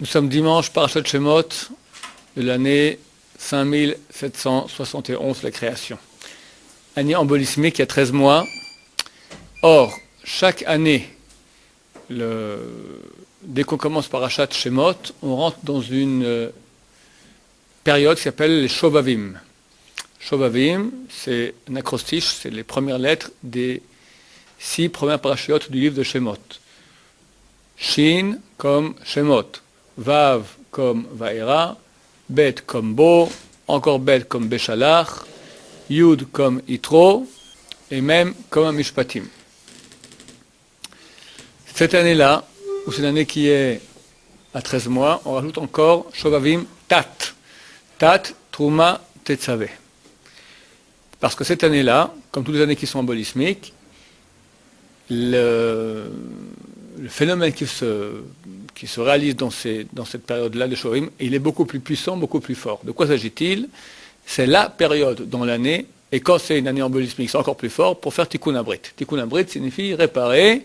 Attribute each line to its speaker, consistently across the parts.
Speaker 1: Nous sommes dimanche, Parashat Shemot, de l'année 5771, la création. Année embolismique, il y a 13 mois. Or, chaque année, dès qu'on commence Parashat Shemot, on rentre dans une période qui s'appelle les Shovavim. Shovavim, c'est un acrostiche, c'est les premières lettres des 6 premières parachiotes du livre de Shemot. Shin comme Shemot, Vav comme Vaera, Bet comme Bo, encore Bet comme Beshalach, Yud comme Yitro, et même comme Mishpatim. Cette année-là, ou c'est l'année qui est à 13 mois, on rajoute encore Shovavim Tat. Tat, Truma, Tetzaveh. Parce que cette année-là, comme toutes les années qui sont embolismiques, le phénomène qui se réalise dans cette période-là de Shovavim, il est beaucoup plus puissant, beaucoup plus fort. De quoi s'agit-il? C'est la période dans l'année, et quand c'est une année embolismique, c'est encore plus fort, pour faire Tikkun Abrit. Tikkun Abrit signifie réparer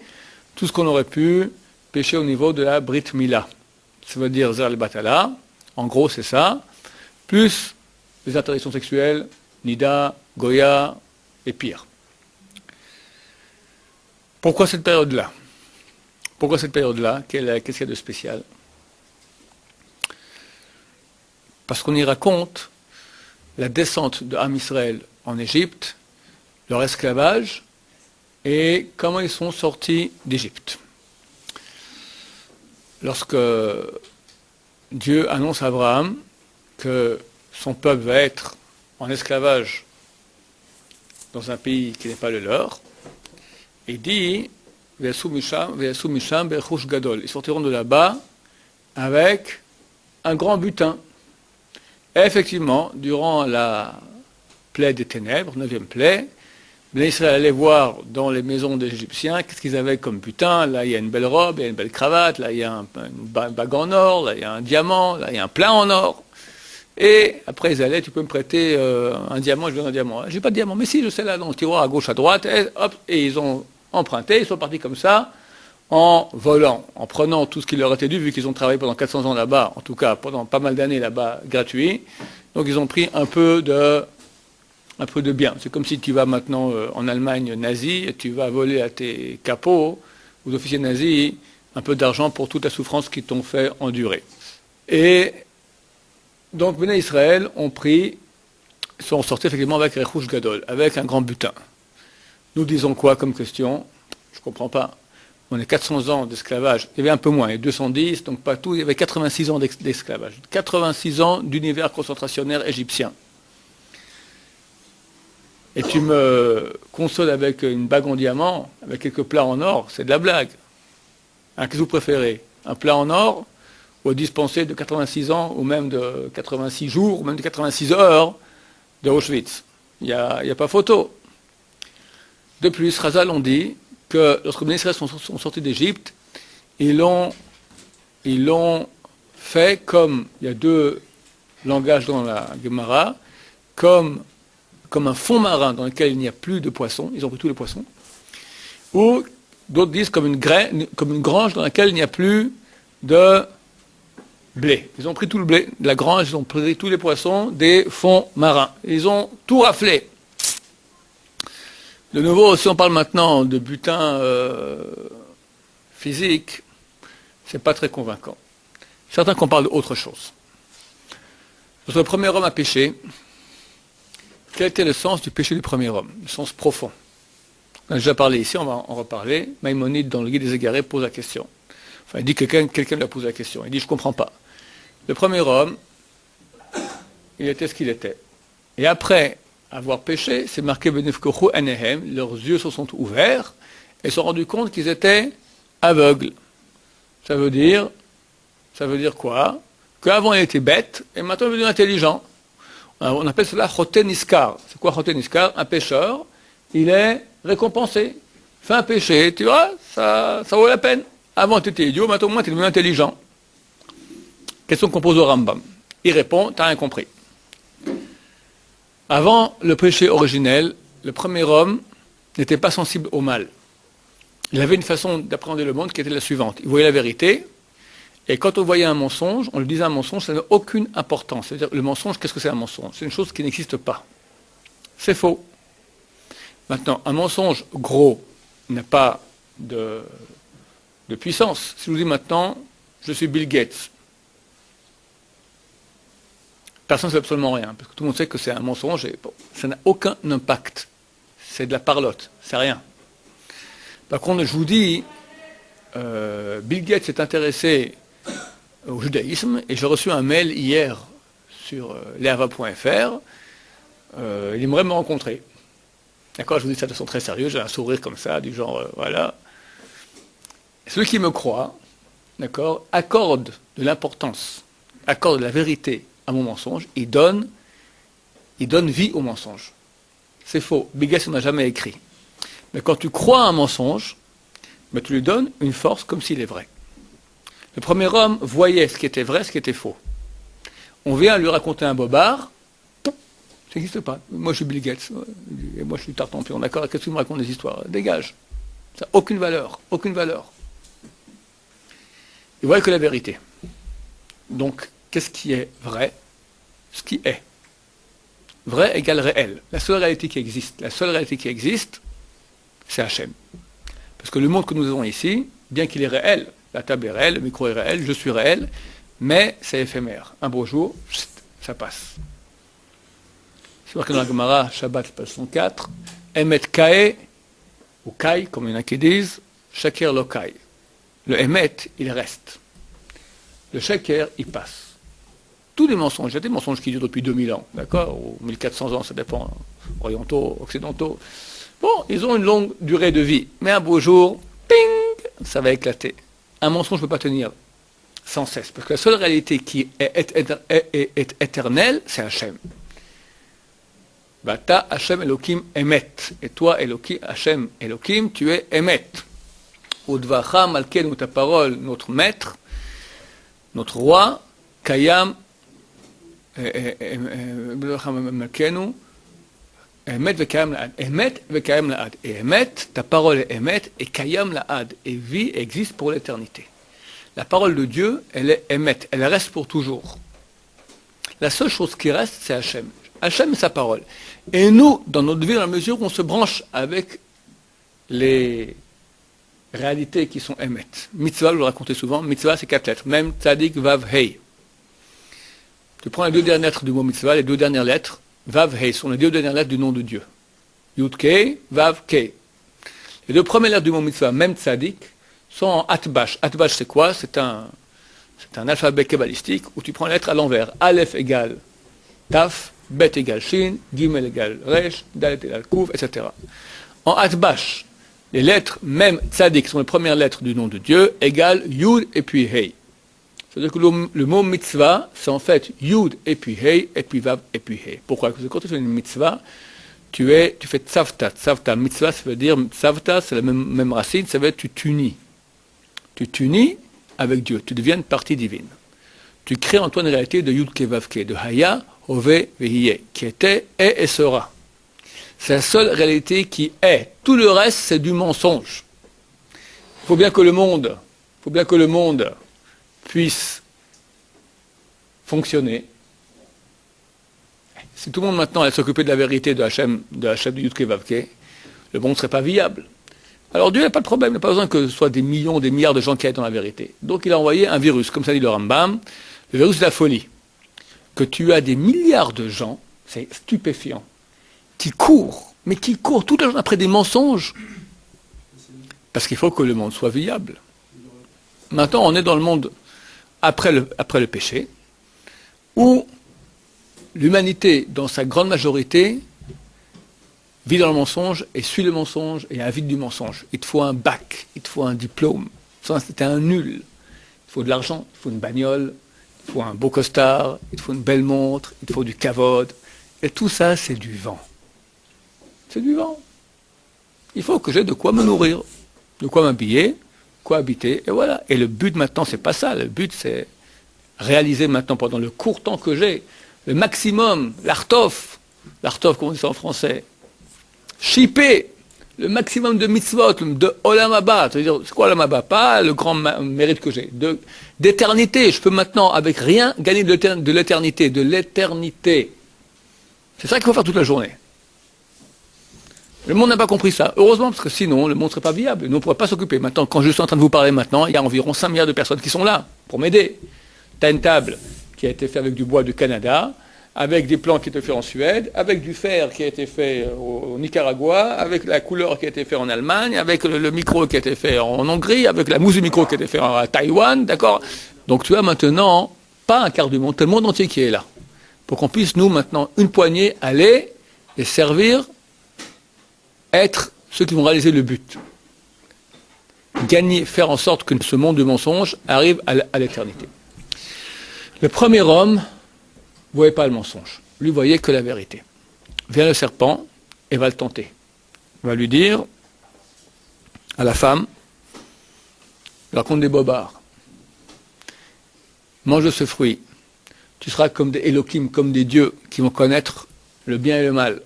Speaker 1: tout ce qu'on aurait pu pécher au niveau de la Brit Mila. Ça veut dire Zer al-Batala, en gros c'est ça, plus les interdictions sexuelles, Nida, Goya et pire. Pourquoi cette période-là? Pourquoi cette période-là? Qu'est-ce qu'il y a de spécial? Parce qu'on y raconte la descente de Am Israël en Égypte, leur esclavage, et comment ils sont sortis d'Égypte. Lorsque Dieu annonce à Abraham que son peuple va être en esclavage dans un pays qui n'est pas le leur, il dit ils sortiront de là-bas avec un grand butin. Et effectivement, durant la plaie des ténèbres, 9e plaie, les Israël allaient voir dans les maisons des Égyptiens qu'est-ce qu'ils avaient comme butin. Là, il y a une belle robe, il y a une belle cravate, là, il y a une bague en or, là, il y a un diamant, là, il y a un plein en or. Et après, ils allaient, tu peux me prêter un diamant, je donne un diamant. J'ai pas de diamant, mais si, je sais là, dans le tiroir à gauche, à droite, et, hop, et ils ont emprunté, ils sont partis comme ça, en volant, en prenant tout ce qui leur était dû, vu qu'ils ont travaillé pendant 400 ans là-bas, en tout cas pendant pas mal d'années là-bas, gratuit. Donc ils ont pris un peu de bien. C'est comme si tu vas maintenant en Allemagne nazie, et tu vas voler à tes capots, aux officiers nazis, un peu d'argent pour toute la souffrance qu'ils t'ont fait endurer. Et donc, Béné Israël sont sortis effectivement avec Rechush Gadol, avec un grand butin. Nous disons quoi comme question? Je ne comprends pas. On est 400 ans d'esclavage. Il y avait un peu moins, il y a 210, donc pas tout. Il y avait 86 ans d'esclavage. 86 ans d'univers concentrationnaire égyptien. Et tu me consoles avec une bague en diamant, avec quelques plats en or, c'est de la blague. Qu'est-ce que vous préférez? Un plat en or ou dispensé de 86 ans, ou même de 86 jours, ou même de 86 heures de Auschwitz? Il n'y a pas photo. De plus, Chazal ont dit que lorsque les Israéliens sont sortis d'Égypte, ils l'ont fait comme, il y a 2 langages dans la Gemara, comme un fond marin dans lequel il n'y a plus de poissons, ils ont pris tous les poissons, ou d'autres disent comme une grange dans laquelle il n'y a plus de blé. Ils ont pris tout le blé de la grange, ils ont pris tous les poissons des fonds marins. Ils ont tout raflé. De nouveau, si on parle maintenant de butin physique, c'est pas très convaincant. Certains qu'on parle d'autre chose. Lorsque le premier homme a péché, quel était le sens du péché du premier homme? Le sens profond. On a déjà parlé ici, on va en reparler. Maïmonide, dans le Guide des Égarés, pose la question. Enfin, il dit que quelqu'un lui a posé la question. Il dit, je ne comprends pas. Le premier homme, il était ce qu'il était. Et après avoir péché, c'est marqué Benefkochu Anehem, leurs yeux se sont ouverts et se sont rendus compte qu'ils étaient aveugles. Ça veut dire quoi? Qu'avant il était bête et maintenant il est devenu intelligent. On appelle cela Choten Iskar. C'est quoi Choten Iskar? Un pécheur, il est récompensé. Fais un péché, tu vois, ça vaut la peine. Avant tu étais idiot, maintenant au moins tu es devenu intelligent. Question qu'on pose au Rambam. Il répond, tu n'as rien compris. Avant le péché originel, le premier homme n'était pas sensible au mal. Il avait une façon d'appréhender le monde qui était la suivante. Il voyait la vérité, Et quand on voyait un mensonge, on lui disait un mensonge, ça n'a aucune importance. C'est-à-dire, le mensonge, qu'est-ce que c'est un mensonge? C'est une chose qui n'existe pas. C'est faux. Maintenant, un mensonge gros n'a pas de puissance. Si je vous dis maintenant, je suis Bill Gates, personne ne sait absolument rien, parce que tout le monde sait que c'est un mensonge et bon, ça n'a aucun impact. C'est de la parlotte, c'est rien. Par contre, je vous dis, Bill Gates s'est intéressé au judaïsme et j'ai reçu un mail hier sur leava.fr. Il aimerait me rencontrer. D'accord, je vous dis ça de façon très sérieuse, j'ai un sourire comme ça, du genre, voilà. Ceux qui me croient, d'accord, accordent de l'importance, accordent de la vérité à mon mensonge, ils donnent vie au mensonge. C'est faux, Bill Gates n'a jamais écrit. Mais quand tu crois à un mensonge, ben, tu lui donnes une force comme s'il est vrai. Le premier homme voyait ce qui était vrai, ce qui était faux. On vient lui raconter un bobard, ça n'existe pas. Moi je suis Bill Gates, et moi je suis Tartampion, d'accord? Qu'est-ce que tu me racontes des histoires? Dégage. Ça n'a aucune valeur, aucune valeur. Il voit que la vérité. Donc, qu'est-ce qui est vrai? Ce qui est. Vrai égale réel. La seule réalité qui existe, c'est Hachem. Parce que le monde que nous avons ici, bien qu'il est réel, la table est réelle, le micro est réel, je suis réel, mais c'est éphémère. Un beau jour, ça passe. C'est marqué dans la Gemara, Shabbat, page 104, Emet Kae, ou Kai, comme il y en a qui disent, Shaker lo Kai. Le Emet, il reste. Le Shaker, il passe. Tous les mensonges, il y a des mensonges qui durent depuis 2000 ans, d'accord, ou 1400 ans, ça dépend, orientaux, occidentaux. Bon, ils ont une longue durée de vie, mais un beau jour, ping, ça va éclater. Un mensonge ne peut pas tenir sans cesse, parce que la seule réalité qui est éternelle, c'est Hachem. Bata Hachem Elohim Emet. Et toi, Elohim, Hachem Elohim, tu es Emet. Udvacha Malkenu, ta parole, notre maître, notre roi, Kayam, Malkenu, Emet vekayam laad. Emet vekayam laad. Et Emet, ta parole est Emet, et Kayam laad. Et vie existe pour l'éternité. La parole de Dieu, elle est Emet, elle reste pour toujours. La seule chose qui reste, c'est Hachem. Hachem est sa parole. Et nous, dans notre vie, dans la mesure où on se branche avec les réalités qui sont Emet. Mitzvah, je vous racontais souvent, Mitzvah c'est 4 lettres. Même Tzadik, Vav, Hei. Tu prends les 2 dernières lettres du mot Mitzvah, les 2 dernières lettres, Vav, Hei, sont les 2 dernières lettres du nom de Dieu. Yud, Kei, Vav, Kei. Les 2 premières lettres du mot Mitzvah, même Tzadik, sont en Atbash. Atbash c'est quoi? C'est un alphabet kabbalistique où tu prends les lettres à l'envers. Aleph égale Taf, Bet égale Shin, Gimel égale Resh, Dalet égale Kouf, etc. En Atbash, les lettres, même Tzadik, sont les premières lettres du nom de Dieu, égale Yud et puis Hei. C'est-à-dire que le mot mitzvah, c'est en fait Yud et puis Hei, et puis Vav et puis Hei. Pourquoi? Parce que quand tu fais une mitzvah, tu fais tzavta. Tzavta, mitzvah, ça veut dire, tzavta, c'est la même racine, ça veut dire tu t'unis. Tu t'unis avec Dieu, tu deviens une partie divine. Tu crées en toi une réalité de Yud Kevav Ke, de Haya, Hove, Vehiye, qui était, est et sera. C'est la seule réalité qui est. Tout le reste, c'est du mensonge. Il faut bien que le monde puisse fonctionner. Si tout le monde maintenant allait s'occuper de la vérité de Hachem de Yud Kevav Ke, le monde ne serait pas viable. Alors Dieu n'a pas de problème, il n'a pas besoin que ce soit des millions, des milliards de gens qui aillent dans la vérité. Donc il a envoyé un virus, comme ça dit le Rambam, le virus de la folie. Que tu as des milliards de gens, c'est stupéfiant, qui courent toute la journée après des mensonges, parce qu'il faut que le monde soit viable. Maintenant, on est dans le monde après le péché, où l'humanité, dans sa grande majorité, vit dans le mensonge et suit le mensonge et avide du mensonge. Il te faut un bac, il te faut un diplôme. Ça, c'était un nul. Il faut de l'argent, il faut une bagnole, il faut un beau costard, il te faut une belle montre, il te faut du kavod. Et tout ça, c'est du vent. C'est du vent. Il faut que j'ai de quoi me nourrir, de quoi m'habiller, quoi habiter, et voilà. Et le but maintenant, c'est pas ça. Le but, c'est réaliser maintenant, pendant le court temps que j'ai, le maximum, l'artof, comme on dit ça en français, shipper le maximum de mitzvot, de Olam Haba. C'est-à-dire, c'est quoi Olam Haba? Pas le grand mérite que j'ai. D'éternité. Je peux maintenant, avec rien, gagner de l'éternité. De l'éternité. C'est ça qu'il faut faire toute la journée. Le monde n'a pas compris ça. Heureusement, parce que sinon, le monde ne serait pas viable. Nous, on ne pourrait pas s'occuper. Maintenant, quand je suis en train de vous parler maintenant, il y a environ 5 milliards de personnes qui sont là pour m'aider. Tu as une table qui a été faite avec du bois du Canada, avec des plans qui ont été faits en Suède, avec du fer qui a été fait au Nicaragua, avec la couleur qui a été faite en Allemagne, avec le micro qui a été fait en Hongrie, avec la mousse du micro qui a été faite à Taïwan, d'accord? Donc tu as maintenant pas un quart du monde, c'est le monde entier qui est là. Pour qu'on puisse, nous, maintenant, une poignée, aller et servir, être ceux qui vont réaliser le but. Gagner, faire en sorte que ce monde de mensonges arrive à l'éternité. Le premier homme ne voyait pas le mensonge. Lui voyait que la vérité. Vient le serpent et va le tenter. Il va lui dire à la femme, il raconte des bobards. Mange de ce fruit. Tu seras comme des Elohim, comme des dieux qui vont connaître le bien et le mal.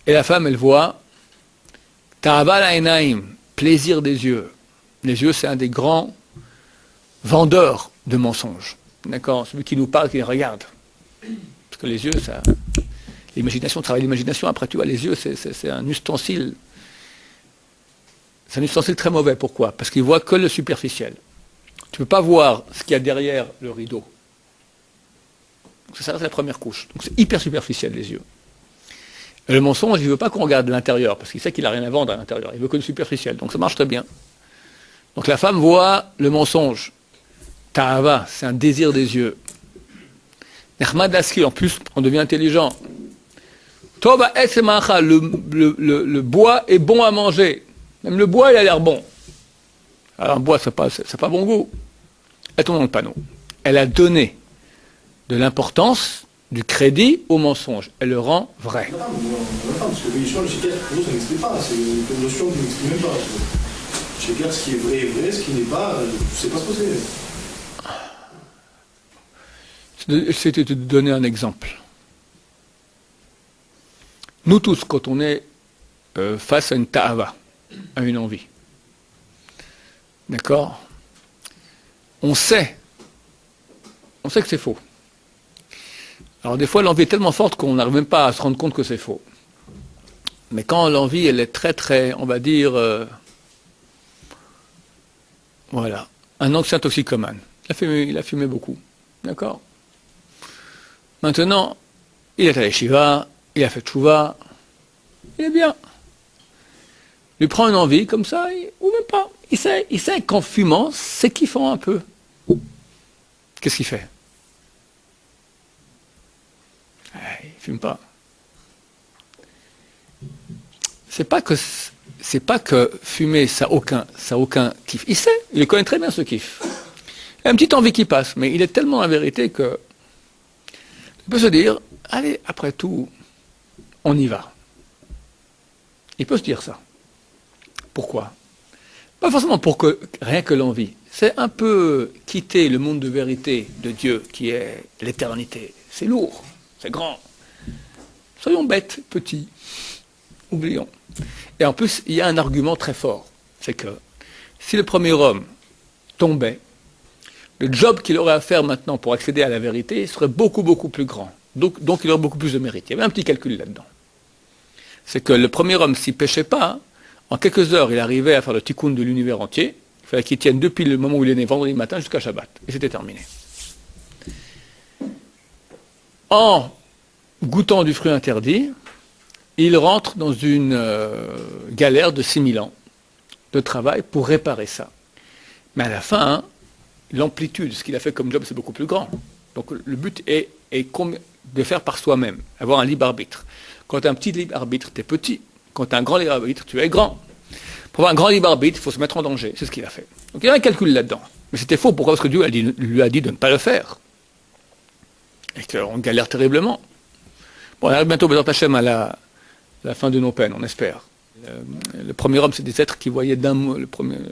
Speaker 1: Et la femme, elle voit Ta'ava la'enaim, plaisir des yeux. Les yeux, c'est un des grands vendeurs de mensonges. D'accord? Celui qui nous parle, qui les regarde. Parce que les yeux, ça. L'imagination, travaille l'imagination. Après, tu vois, les yeux, c'est un ustensile. C'est un ustensile très mauvais. Pourquoi? Parce qu'il voit que le superficiel. Tu ne peux pas voir ce qu'il y a derrière le rideau. Donc ça, c'est la première couche. Donc c'est hyper superficiel, les yeux. Et le mensonge, il ne veut pas qu'on regarde l'intérieur, parce qu'il sait qu'il n'a rien à vendre à l'intérieur. Il veut que le superficiel. Donc ça marche très bien. Donc la femme voit le mensonge. Ta'ava, c'est un désir des yeux. Nechmad Laski, en plus, on devient intelligent. Toba Esemacha, le bois est bon à manger. Même le bois, il a l'air bon. Alors, le bois, c'est pas bon goût. Elle tombe dans le panneau. Elle a donné de l'importance, du crédit au mensonge. Elle le rend vrai.
Speaker 2: Non, parce que le Sheker, pour nous, ça n'existe pas. C'est une notion qui n'existe même pas. Sheker, ce qui est vrai est vrai, ce qui n'est pas, je ne sais pas ce que c'est.
Speaker 1: C'était de donner un exemple. Nous tous, quand on est face à une ta'ava, à une envie, d'accord, on sait que c'est faux. Alors des fois, l'envie est tellement forte qu'on n'arrive même pas à se rendre compte que c'est faux. Mais quand l'envie, elle est très, très, on va dire, voilà, un ancien toxicomane. Il a fumé beaucoup, d'accord. Maintenant, il est allé Shiva, il a fait Tchouva, il est bien. Il prend une envie comme ça, ou même pas. Il sait qu'en fumant, c'est kiffant un peu. Qu'est-ce qu'il fait? Il fume pas. C'est pas que fumer, ça a aucun kiff. Il sait, il connaît très bien ce kiff. Il y a une petite envie qui passe, mais il est tellement la vérité que il peut se dire, allez, après tout, on y va. Il peut se dire ça. Pourquoi? Pas forcément pour que rien que l'envie. C'est un peu quitter le monde de vérité de Dieu qui est l'éternité. C'est lourd, c'est grand. Soyons bêtes, petits, oublions. Et en plus, il y a un argument très fort. C'est que si le premier homme tombait, le job qu'il aurait à faire maintenant pour accéder à la vérité serait beaucoup, beaucoup plus grand. Donc il aurait beaucoup plus de mérite. Il y avait un petit calcul là-dedans. C'est que le premier homme, s'il ne péchait pas, en quelques heures, il arrivait à faire le tikkun de l'univers entier. Il fallait qu'il tienne depuis le moment où il est né, vendredi matin, jusqu'à Shabbat. Et c'était terminé. En goûtant du fruit interdit, il rentre dans une galère de 6000 ans de travail pour réparer ça. Mais à la fin, l'amplitude, ce qu'il a fait comme job, c'est beaucoup plus grand. Donc le but est de faire par soi-même, avoir un libre arbitre. Quand tu as un petit libre arbitre, tu es petit. Quand tu as un grand libre arbitre, tu es grand. Pour avoir un grand libre arbitre, il faut se mettre en danger. C'est ce qu'il a fait. Donc il y a un calcul là-dedans. Mais c'était faux. Pourquoi? Parce que Dieu lui a dit de ne pas le faire. Et qu'on galère terriblement. Bon, on arrive bientôt, Bézant Hachem, à la fin de nos peines, on espère. Le premier homme, c'est des êtres qui voyaient d'un mot,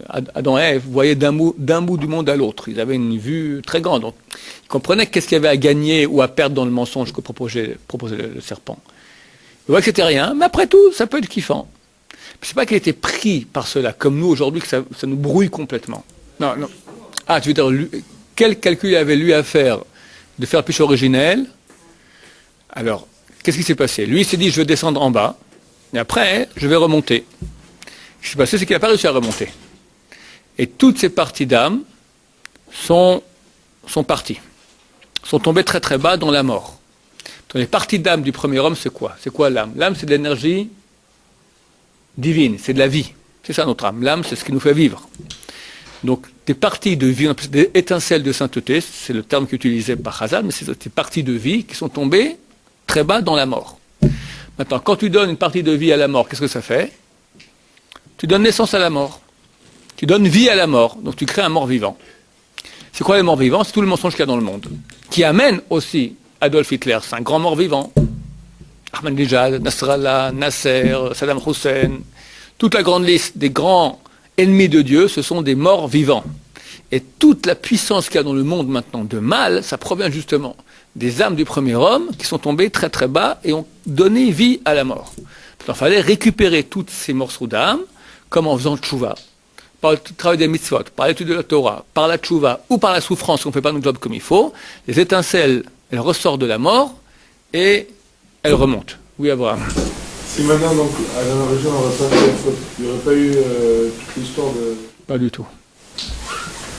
Speaker 1: Adam et Ève voyaient d'un bout du monde à l'autre. Ils avaient une vue très grande. Donc, ils comprenaient qu'est-ce qu'il y avait à gagner ou à perdre dans le mensonge que proposait le serpent. Ils voyaient que c'était rien, mais après tout, ça peut être kiffant. C'est pas qu'il était pris par cela, comme nous aujourd'hui, que ça nous brouille complètement. Non, non. Ah, tu veux dire, quel calcul il avait lui à faire de faire péché originel? Alors, qu'est-ce qui s'est passé? Lui, il s'est dit, je vais descendre en bas, et après, je vais remonter. Ce qui s'est passé, c'est qu'il n'a pas réussi à remonter. Et toutes ces parties d'âme sont parties, sont tombées très très bas dans la mort. Dans les parties d'âme du premier homme, c'est quoi? C'est quoi l'âme? L'âme, c'est de l'énergie divine, c'est de la vie. C'est ça notre âme. L'âme, c'est ce qui nous fait vivre. Donc, des parties de vie, des étincelles de sainteté, c'est le terme qu'utilisait par Hazal, mais c'est des parties de vie qui sont tombées très bas dans la mort. Maintenant, quand tu donnes une partie de vie à la mort, qu'est-ce que ça fait? Tu donnes naissance à la mort. Tu donnes vie à la mort. Donc, tu crées un mort vivant. C'est quoi le mort vivant? C'est tout le mensonge qu'il y a dans le monde. Qui amène aussi Adolf Hitler. C'est un grand mort vivant. Ahmadinejad, Nasrallah, Nasser, Saddam Hussein, toute la grande liste des grands ennemis de Dieu, ce sont des morts vivants. Et toute la puissance qu'il y a dans le monde maintenant de mal, ça provient justement des âmes du premier homme qui sont tombées très très bas et ont donné vie à la mort. Il fallait récupérer toutes ces morceaux d'âme, comme en faisant tchouva, par le travail des mitzvot, par l'étude de la Torah, par la tchouva ou par la souffrance, on ne fait pas notre job comme il faut. Les étincelles, elles ressortent de la mort et elles remontent. Oui, Abraham.
Speaker 3: Si maintenant, donc, à la région, on n'aurait pas fait faute, il n'y aurait pas eu toute l'histoire de...
Speaker 1: Pas du tout.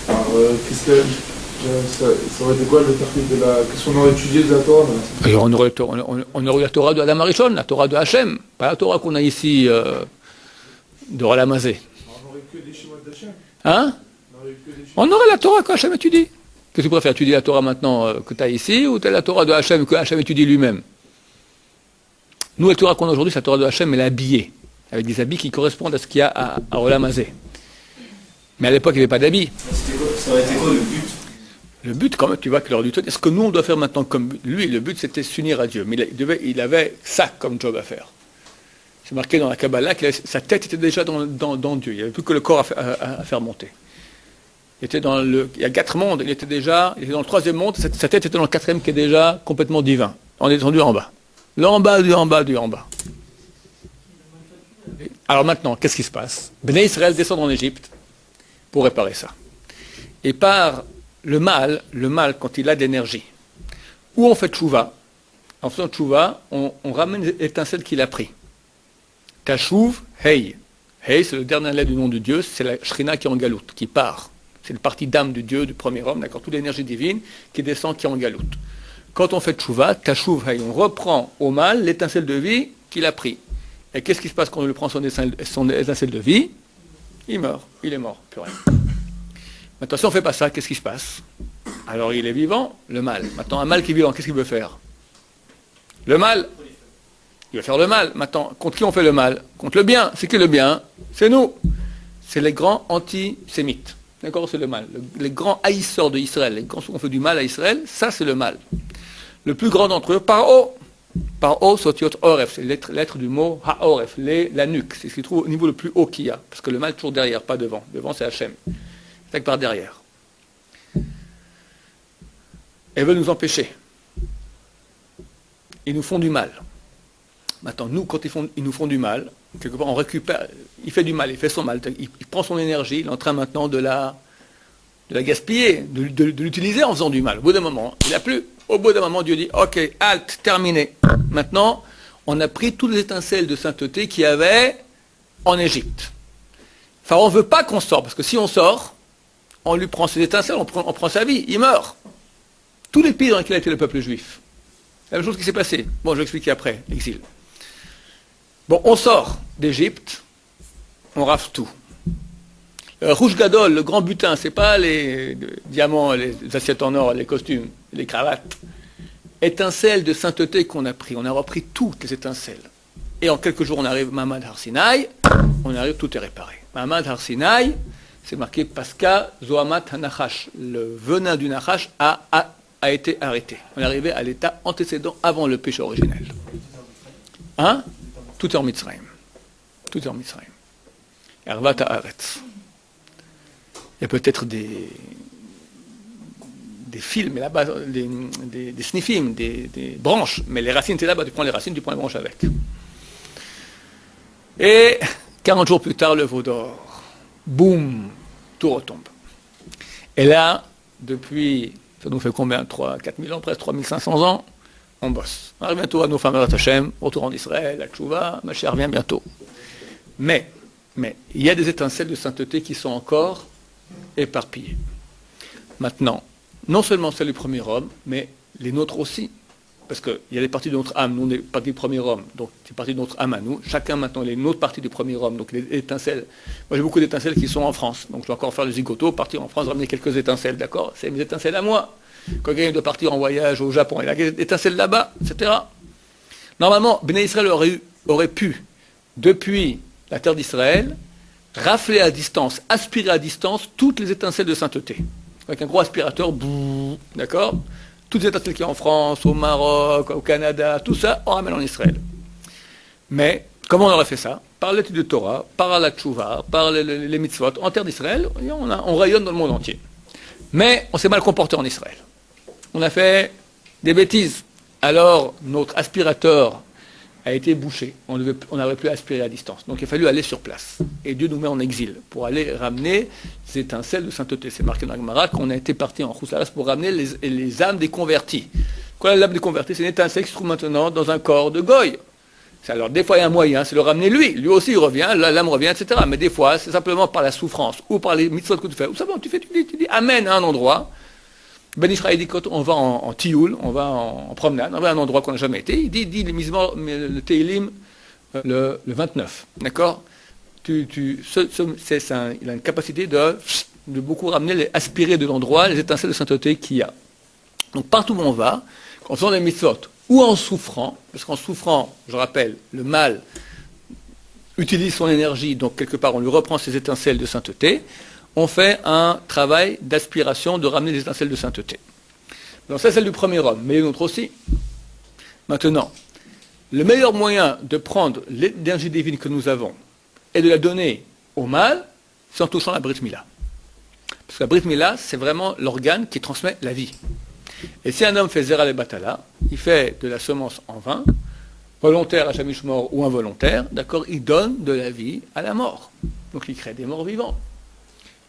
Speaker 3: Alors, qu'est-ce que... Ça aurait été quoi le tarif de la... Qu'est-ce qu'on aurait étudié de la Torah
Speaker 1: et on aurait eu la Torah de Adam Arishon, la Torah de Hachem, pas la Torah qu'on a ici de Ralamazé.
Speaker 3: On n'aurait que des schémas d'Hachem.
Speaker 1: Hein? On aurait la Torah qu'Hachem étudie. Qu'est-ce que tu préfères, étudier la Torah maintenant que tu as ici, ou tu as la Torah de Hachem que Hachem étudie lui-même? Nous, la Torah qu'on a aujourd'hui, c'est la Torah de Hachem, elle est habillée, avec des habits qui correspondent à ce qu'il y a à Ralamazé. Mais à l'époque, il n'y avait pas d'habits.
Speaker 2: Ça aurait été quoi le but?
Speaker 1: Le but, quand même, tu vois, que lors du temps, ce que nous, on doit faire maintenant comme but, lui, le but, c'était s'unir à Dieu. Mais il avait ça comme job à faire. C'est marqué dans la Kabbalah que sa tête était déjà dans Dieu. Il n'y avait plus que le corps à faire monter. Il y a 4 mondes, il était dans le 3e monde, sa tête était dans le 4e qui est déjà complètement divin. On est descendu en bas. Là en bas, du en bas, du en bas. Alors maintenant, qu'est-ce qui se passe? Bnei Israël descend en Égypte pour réparer ça. Et par le mal, quand il a de l'énergie, où on fait tchouva, en faisant tchouva, on ramène l'étincelle qu'il a pris. Tachouv, hey. Hey, c'est le dernier lettre du nom de Dieu, c'est la Shrina qui est en galoute, qui part. C'est une partie d'âme de Dieu, du premier homme, d'accord, toute l'énergie divine qui descend, qui est en galoute. Quand on fait tchouva, tachouv, hey, on reprend au mal l'étincelle de vie qu'il a pris. Et qu'est-ce qui se passe quand on lui prend son étincelle de vie? Il meurt, il est mort, plus rien. Maintenant, si on ne fait pas ça, qu'est-ce qui se passe? Alors, il est vivant, le mal. Maintenant, un mal qui est vivant, qu'est-ce qu'il veut faire? Le mal. Il veut faire le mal. Maintenant, contre qui on fait le mal? Contre le bien. C'est qui le bien? C'est nous. C'est les grands antisémites. D'accord? C'est le mal. Les grands haïsseurs d'Israël, les grands qui fait du mal à Israël, ça, c'est le mal. Le plus grand d'entre eux, Paro. Paro, sotiot oref. C'est l'être du mot ha-oref, la nuque. C'est ce qu'il trouve au niveau le plus haut qu'il y a. Parce que le mal est toujours derrière, pas devant. Devant, c'est Hachem. C'est par derrière. Elles veulent nous empêcher. Ils nous font du mal. Maintenant, nous, quand ils nous font du mal, quelque part, on récupère, il fait du mal, il fait son mal, il prend son énergie, il est en train maintenant de la gaspiller, de l'utiliser en faisant du mal. Au bout d'un moment, il n'a plus. Au bout d'un moment, Dieu dit, ok, halte, terminé. Maintenant, on a pris toutes les étincelles de sainteté qu'il y avait en Égypte. Enfin, on ne veut pas qu'on sorte, parce que si on sort, on lui prend ses étincelles, on prend sa vie, il meurt. Tous les pays dans lesquels a été le peuple juif. La même chose qui s'est passée. Bon, je vais expliquer après, l'exil. Bon, on sort d'Égypte, on rafle tout. Rouge Gadol, le grand butin, c'est pas les diamants, les assiettes en or, les costumes, les cravates. Étincelles de sainteté qu'on a pris. On a repris toutes les étincelles. Et en quelques jours, on arrive à Mamad Har Sinaï, on arrive, tout est réparé. Mamad Har Sinaï, c'est marqué Pascha Zohamat HaNachash. Le venin du Nachash a été arrêté. On est arrivé à l'état antécédent avant le péché originel. Hein? Tout est en Mitzrayim. Tout est en Mitzrayim. Ervat haaretz. Il y a peut-être des fils, mais là-bas, des sniffim, des branches, mais les racines étaient là-bas, tu prends les racines, tu prends les branches avec. Et 40 jours plus tard, le veau d'or. Boum, tout retombe. Et là, depuis, ça nous fait combien 4 000 ans, presque 3500 ans, on bosse. On arrive bientôt à nos fameux Hachem, retour en Israël, la Tchouva, ma chère revient bientôt. Mais, il y a des étincelles de sainteté qui sont encore éparpillées. Maintenant, non seulement celles du premier homme, mais les nôtres aussi. Parce qu'il y a des parties de notre âme, nous on est partie du premier homme, donc c'est partie de notre âme à nous. Chacun maintenant, les autres parties du premier homme, donc les étincelles. Moi j'ai beaucoup d'étincelles qui sont en France, donc je dois encore faire le zigoto, partir en France, ramener quelques étincelles, d'accord? C'est mes étincelles à moi. Quand quelqu'un doit partir en voyage au Japon, il a des étincelles là-bas, etc. Normalement, Béné Israël aurait pu, depuis la terre d'Israël, rafler à distance, aspirer à distance toutes les étincelles de sainteté. Avec un gros aspirateur, d'accord? Toutes les étincelles qui sont en France, au Maroc, au Canada, tout ça, on ramène en Israël. Mais, comment on aurait fait ça? Par l'étude de Torah, par la tchouva, par les mitzvot, en terre d'Israël, on rayonne dans le monde entier. Mais, on s'est mal comporté en Israël. On a fait des bêtises. Alors, notre aspirateur a été bouché. On n'aurait plus aspirer à distance. Donc il a fallu aller sur place. Et Dieu nous met en exil pour aller ramener ces étincelles de sainteté. C'est marqué dans la Gemara qu'on a été parti en Khoussaras pour ramener les âmes des convertis. Quoi, l'âme des convertis? C'est une étincelle qui se trouve maintenant dans un corps de goy. Alors des fois il y a un moyen, c'est de le ramener lui. Lui aussi il revient, l'âme revient, etc. Mais des fois c'est simplement par la souffrance ou par les mitzvot que tu fais. Ou simplement tu dis Amen à un endroit. Ben Israël dit quand on va en tioul, on va en promenade, on va à un endroit qu'on n'a jamais été, il dit le Mizmor, le Teilim, le 29, d'accord? Il a une capacité de beaucoup ramener, aspirer de l'endroit les étincelles de sainteté qu'il y a. Donc partout où on va, en faisant des mitzvot ou en souffrant, parce qu'en souffrant, je rappelle, le mal utilise son énergie, donc quelque part on lui reprend ses étincelles de sainteté, on fait un travail d'aspiration, de ramener les étincelles de sainteté. Donc ça, c'est celle du premier homme, mais les nôtres aussi. Maintenant, le meilleur moyen de prendre l'énergie divine que nous avons et de la donner au mal, c'est en touchant la Brit Mila. Parce que la Brit Mila, c'est vraiment l'organe qui transmet la vie. Et si un homme fait Zera le Batala, il fait de la semence en vin, volontaire à Shamish mort ou involontaire, d'accord, il donne de la vie à la mort. Donc il crée des morts vivants.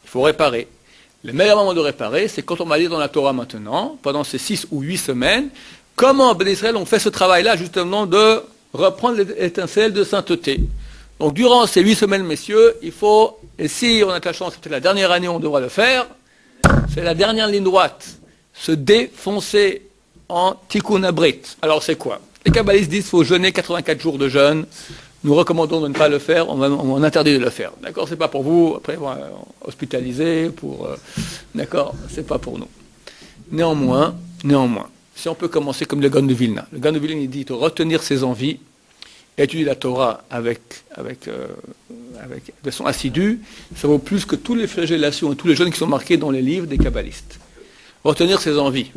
Speaker 1: Il faut réparer. Le meilleur moment de réparer, c'est quand on va lire dans la Torah maintenant, pendant ces 6 ou 8 semaines, comment Ben Israël ont fait ce travail-là, justement, de reprendre l'étincelle de sainteté. Donc, durant ces 8 semaines, messieurs, il faut, et si on a de la chance, c'est peut-être la dernière année où on devra le faire, c'est la dernière ligne droite, se défoncer en tikkun abrit. Alors, c'est quoi? Les kabbalistes disent qu'il faut jeûner 84 jours de jeûne. Nous recommandons de ne pas le faire, on interdit de le faire. D'accord? C'est pas pour vous, après, hospitaliser, d'accord? C'est pas pour nous. Néanmoins, si on peut commencer comme le Gaon de Vilna. Le Gaon de Vilna, il dit de retenir ses envies, étudier la Torah de façon assidue, ça vaut plus que toutes les flagellations et tous les jeûnes qui sont marqués dans les livres des kabbalistes. Retenir ses envies.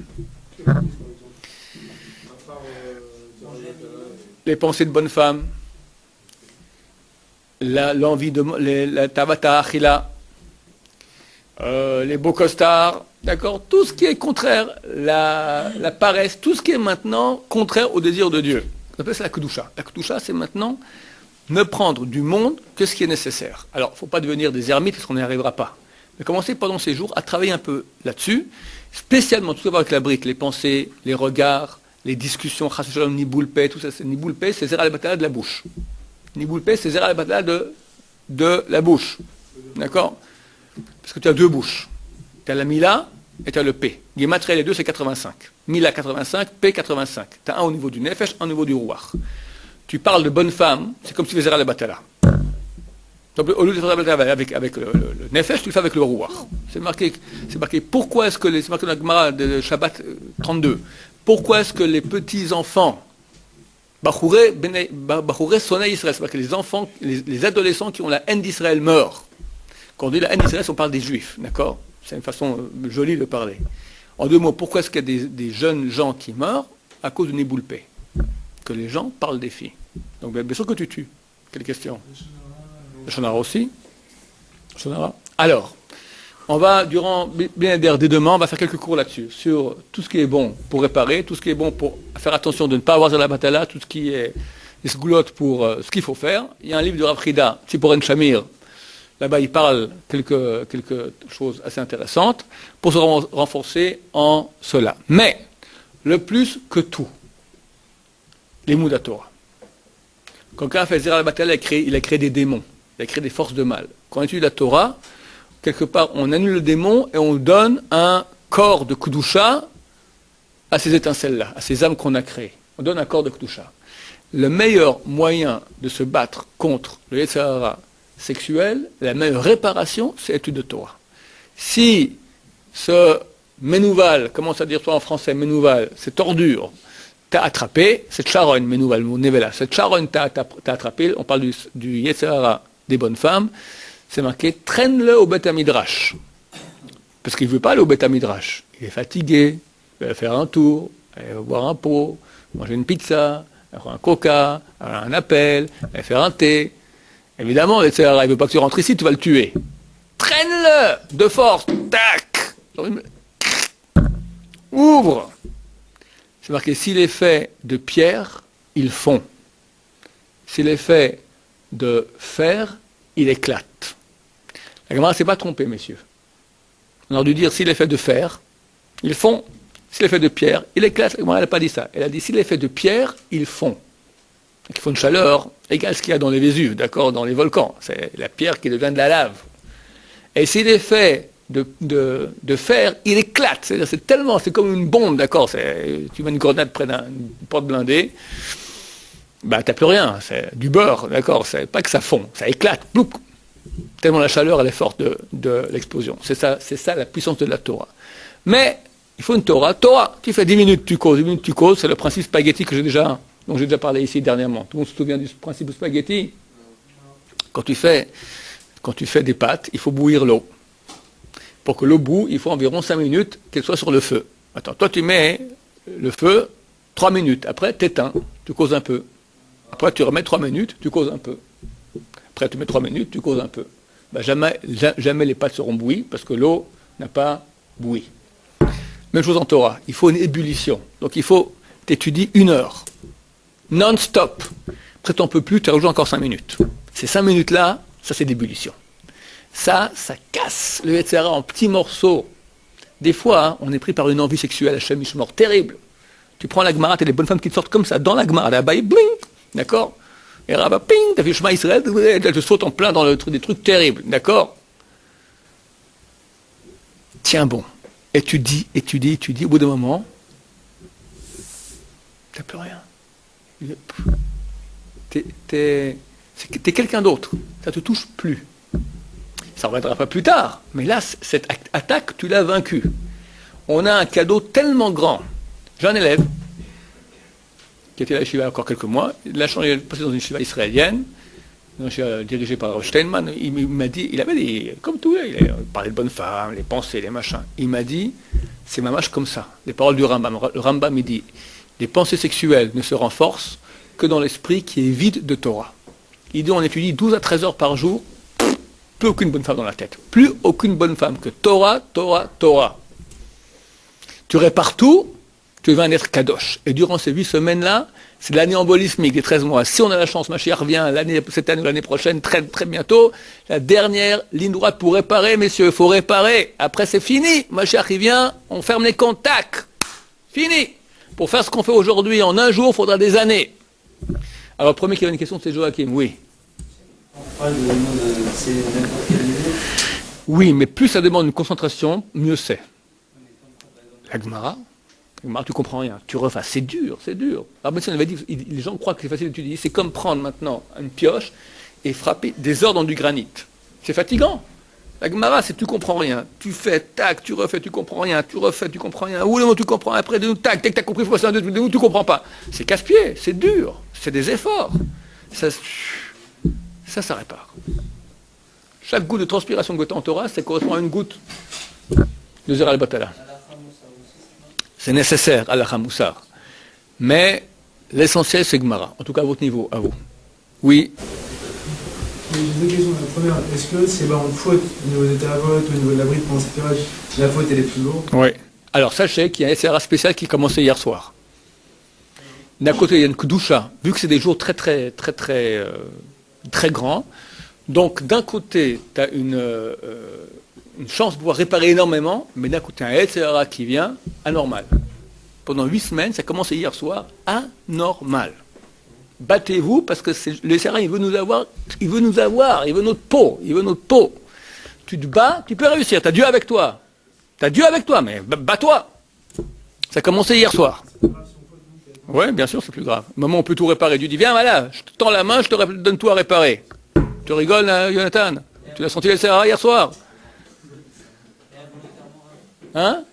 Speaker 1: Les pensées de bonne femme, l'envie de la tabata achila, les beaux costards, d'accord, tout ce qui est contraire, la paresse, tout ce qui est maintenant contraire au désir de Dieu. On appelle ça la kedusha. La kedusha, c'est maintenant ne prendre du monde que ce qui est nécessaire. Alors, il ne faut pas devenir des ermites parce qu'on n'y arrivera pas. Mais commencer pendant ces jours à travailler un peu là-dessus, spécialement tout avec la brique, les pensées, les regards, les discussions, niboulpé, tout ça, c'est niboulpé, c'est zera al-batala de la bouche. Niboulpé, c'est zera al-batala de la bouche. D'accord? Parce que tu as deux bouches. Tu as la Mila et tu as le P. Gematria, les deux, c'est 85. Mila 85, P 85. Tu as un au niveau du Nefesh, un au niveau du Rouach. Tu parles de bonne femme, c'est comme si tu faisais la Batala. Donc, au lieu de faire la Batala avec le Nefesh, tu le fais avec le Rouach. C'est marqué pourquoi est-ce que c'est marqué dans la Gemara de Shabbat 32, pourquoi est-ce que les petits-enfants, Bachouré Sonay Israël, c'est-à-dire que les enfants, les adolescents qui ont la haine d'Israël meurent. Quand on dit la haine d'Israël, on parle des Juifs, d'accord? C'est une façon jolie de parler. En deux mots, pourquoi est-ce qu'il y a des jeunes gens qui meurent? À cause du Niboulpé. Que les gens parlent des filles. Donc bien sûr que tu tues. Quelle question? Le Shonara aussi? Alors, on va, durant dès demain, on va faire quelques cours là-dessus, sur tout ce qui est bon pour réparer, tout ce qui est bon pour faire attention de ne pas avoir la batala, tout ce qui est les sgoulottes pour ce qu'il faut faire. Il y a un livre de Rav Frida, Tziporen Shamir. Là-bas, il parle quelque chose assez intéressantes pour se renforcer en cela. Mais, le plus que tout, les Mouda Torah. Quand quelqu'un fait Zera al-Batal, il a créé des démons, il a créé des forces de mal. Quand on étudie la Torah, quelque part, on annule le démon et on donne un corps de Kudusha à ces étincelles-là, à ces âmes qu'on a créées. On donne un corps de Kudusha. Le meilleur moyen de se battre contre le Yetzer Hara sexuel, la meilleure réparation, c'est l'étude de Torah. Si ce Menouval, comment ça dire toi en français, Menouval, cette ordure, t'a attrapé, cette charogne, Menouval, mon Nevela, cette charogne t'a attrapé, on parle du Yetzer Hara des bonnes femmes, c'est marqué, traîne-le au Beth Midrash. Parce qu'il ne veut pas aller au Beth Midrash. Il est fatigué, il va faire un tour, il va boire un pot, manger une pizza, avoir un coca, avoir un appel, il va faire un thé. Évidemment, il ne veut pas que tu rentres ici, tu vas le tuer. Traîne-le de force, tac, ouvre. C'est marqué, s'il est fait de pierre, il fond. S'il est fait de fer, il éclate. La Gemara ne s'est pas trompée, messieurs. On aurait dû dire, s'il est fait de fer, il fond. S'il est fait de pierre, il éclate. La Gemara n'a pas dit ça. Elle a dit, s'il est fait de pierre, il fond. Il faut une chaleur égale ce qu'il y a dans les Vésuves, d'accord, dans les volcans. C'est la pierre qui devient de la lave. Et s'il est fait de fer, il éclate. C'est-à-dire, c'est comme une bombe, d'accord. Tu mets une grenade près d'une porte blindée, bah t'as plus rien. C'est du beurre, d'accord. C'est pas que ça fond, ça éclate. Plouc, tellement la chaleur elle est forte de l'explosion. C'est ça la puissance de la Torah. Mais il faut une Torah. Torah, tu fais 10 minutes, tu causes, 10 minutes, tu causes. C'est le principe spaghetti dont j'ai déjà parlé ici dernièrement. Tout le monde se souvient du principe du spaghetti? Quand tu fais des pâtes, il faut bouillir l'eau. Pour que l'eau boue, il faut environ 5 minutes qu'elle soit sur le feu. Attends, toi tu mets le feu 3 minutes. Après, t'éteins, tu causes un peu. Après, tu remets 3 minutes, tu causes un peu. Après, tu mets 3 minutes, tu causes un peu. Ben, jamais les pâtes seront bouillies parce que l'eau n'a pas bouilli. Même chose en Torah. Il faut une ébullition. Donc il faut t'étudier 1 heure. Non-stop. Après, tu n'en peux plus, tu rajoutes encore 5 minutes. Ces 5 minutes-là, ça c'est d'ébullition. Ça casse le Yetzer Hara en petits morceaux. Des fois, hein, on est pris par une envie sexuelle, Hachem Mishmor, terrible. Tu prends la Gemara, t'as des bonnes femmes qui te sortent comme ça, dans la Gemara, là-bas, et bling, d'accord? Et là-bas, ping, t'as fait le chemin Israël, elle te saute en plein dans des trucs terribles, d'accord? Tiens bon, étudie, au bout d'un moment, t'as plus rien. T'es quelqu'un d'autre, ça te touche plus. Ça ne reviendra pas plus tard, mais là, cette attaque, tu l'as vaincue. On a un cadeau tellement grand. J'ai un élève qui était à la Shiva encore quelques mois, il a changé, passé dans une Shiva israélienne, dirigée par Steinman. Il m'a dit, il avait des, comme tout, il parlait de bonnes femmes, les pensées, les machins. Il m'a dit, c'est mamache comme ça. Les paroles du Rambam. Le Rambam, il dit, les pensées sexuelles ne se renforcent que dans l'esprit qui est vide de Torah. Il dit, on étudie 12 à 13 heures par jour, plus aucune bonne femme dans la tête. Plus aucune bonne femme que Torah, Torah, Torah. Tu répares tout, tu deviens un être kadosh. Et durant ces 8 semaines-là, c'est l'année embolismique des 13 mois. Si on a la chance, Mashiach revient cette année ou l'année prochaine, très, très bientôt, la dernière ligne droite pour réparer, messieurs, il faut réparer. Après, c'est fini. Mashiach revient, on ferme les contacts. Fini. Pour faire ce qu'on fait aujourd'hui en un jour, il faudra des années. Alors, le premier qui a une question, c'est Joachim. Oui. Oui, mais plus ça demande une concentration, mieux c'est. La Gemara, tu comprends rien. Tu refais, c'est dur, c'est dur. Alors, on avait dit, les gens croient que c'est facile d'étudier. C'est comme prendre maintenant une pioche et frapper des heures dans du granit. C'est fatigant. La Gemara, c'est tu comprends rien. Tu fais, tac, tu refais, tu comprends rien. Tu refais, tu comprends rien. Ou le mot tu comprends après, tac, tac, t'as compris, il faut passer un deux, tu comprends pas. C'est casse-pied, c'est dur, c'est des efforts. Ça répare. Chaque goutte de transpiration que tu as en Torah, ça correspond à une goutte de Zera al-Batala. C'est nécessaire à la Hamoussar. Mais l'essentiel, c'est Gemara. En tout cas, à votre niveau, à vous. Oui.
Speaker 4: J'ai 2 questions. La première, est-ce que c'est une faute au niveau des teravotes, au niveau de l'abri de pensée, la faute elle est plus lourde?
Speaker 1: Oui. Alors sachez qu'il y a un SRA spécial qui commençait hier soir. D'un côté, il y a une Kedusha, vu que c'est des jours très grands. Donc, d'un côté, tu as une chance de pouvoir réparer énormément, mais d'un côté, un Yetzirah qui vient, anormal. Pendant 8 semaines, ça a commencé hier soir, anormal. Battez-vous, parce que le Yetzirah, il veut nous avoir, il veut notre peau, Tu te bats, tu peux réussir, tu as Dieu avec toi. Mais bats-toi. Ça a commencé hier soir. Oui, bien sûr, c'est plus grave. Au moment où on peut tout réparer, Dieu dit, viens, voilà, je te tends la main, je te donne tout à réparer. Tu rigoles, Jonathan? Tu l'as senti le Sahara hier soir? Hein?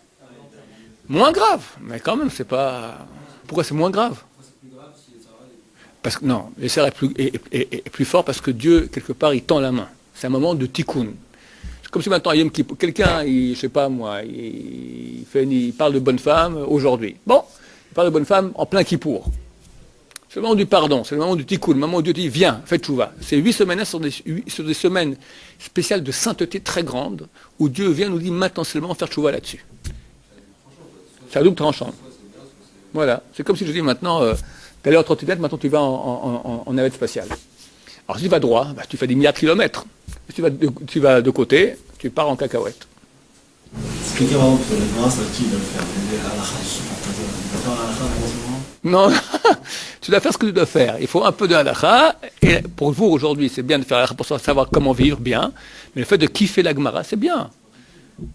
Speaker 1: Moins grave. Mais quand même, c'est pas... Pourquoi c'est moins grave? Parce que, non, le Sahara est plus fort parce que Dieu, quelque part, il tend la main. C'est un moment de tikkun. C'est comme si maintenant, quelqu'un, je sais pas moi, il parle de bonne femme aujourd'hui. Bon, il parle de bonne femme en plein Kippour. C'est le moment du pardon, c'est le moment du tikkun, le moment où Dieu dit viens, fais tchouva. Ces 8 semaines sont des semaines spéciales de sainteté très grandes, où Dieu vient nous dire maintenant seulement faire tchouva là-dessus. C'est à double tranchant. Voilà, c'est comme si je dis maintenant, tu allais en trottinette, maintenant tu vas en navette spatiale. Alors si tu vas droit, bah, tu fais des milliards de kilomètres. Si tu vas de côté, tu pars en cacahuète.
Speaker 2: Si quelqu'un va pour la grâce, qui doit faire
Speaker 1: Non, tu dois faire ce que tu dois faire. Il faut un peu de halakha. Et pour vous, aujourd'hui, c'est bien de faire halakha pour savoir comment vivre bien. Mais le fait de kiffer la Gemara, c'est bien.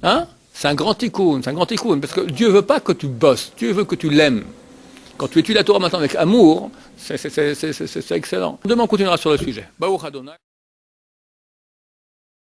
Speaker 1: Hein? C'est un grand tikkun. Parce que Dieu veut pas que tu bosses. Dieu veut que tu l'aimes. Quand tu étudies la Torah maintenant avec amour, c'est excellent. Demain, on continuera sur le sujet. Baruch Adonai.